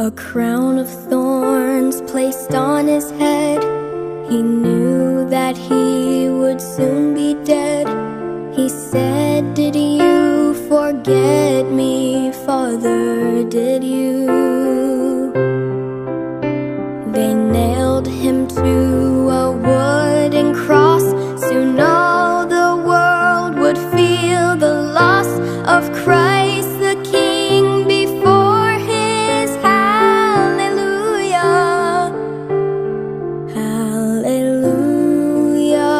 A crown of thorns placed on his head. He knew that he would soon be dead. He said, "Did you forget me, Father, did you?" They nailed him to a wooden cross. Soon all the world would feel the loss of Christ the King before his hallelujah. Hallelujah,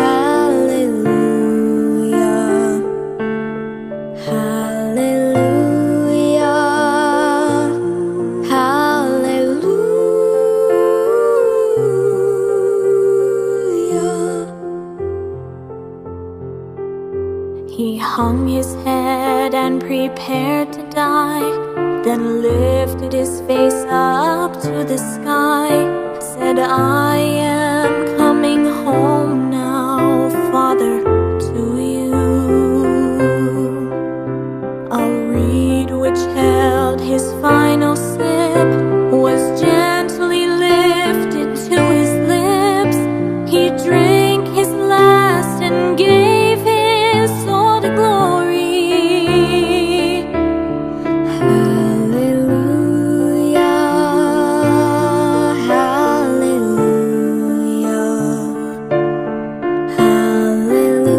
hallelujah, hallelujah, hallelujah. He hung his head and prepared to die, then lifted his face up to the sky, said, "I am coming home now, Father, to you." A reed which held his final sip was gently lifted to his lips. He drank his last and gave his soul to glory. Hallelujah, hallelujah, hallelujah,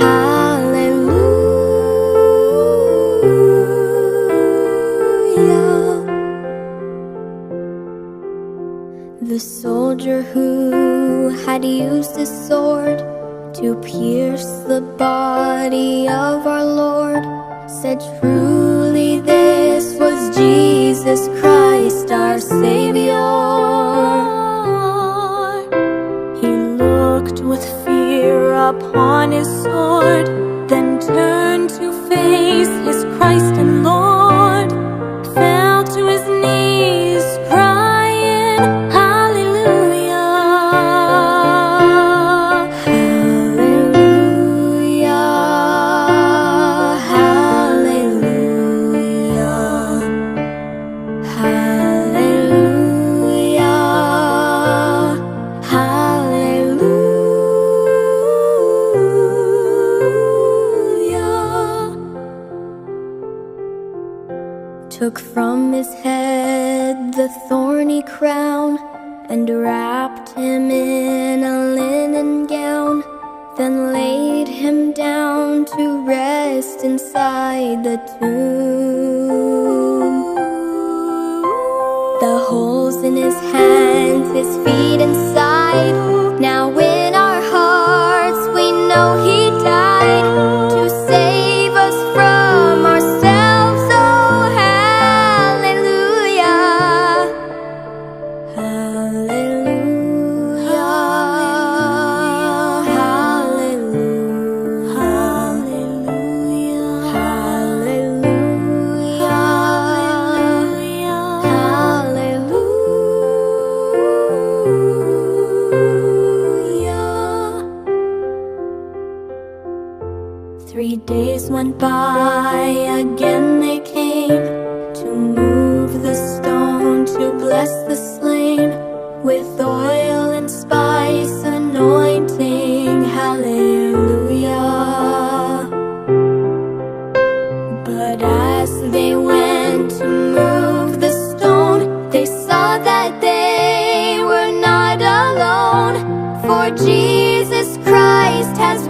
hallelujah. The soldier who had used his sword to pierce the body of our Lord said, "Truly this was Jesus Christ, our Savior." He looked with fear upon his sword, then turned to face his Christ and Lord, fell to his knees, crying, "Hallelujah, hallelujah, hallelujah, hallelujah, hallelujah." Took from his head the thorny crown and wrapped him in a linen gown, then laid him down to rest inside the tomb. The holes in his hands, his feet and side, now in our hearts we know he died to save us from ourselves. Oh, hallelujah, hallelujah, hallelujah, hallelujah, hallelujah, hallelujah. 3 days went by, again they came to move the stone, to bless the slain with oil and spice anointing. Hallelujah. But as they went to move the stone, they saw that they were not alone, for Jesus Christ has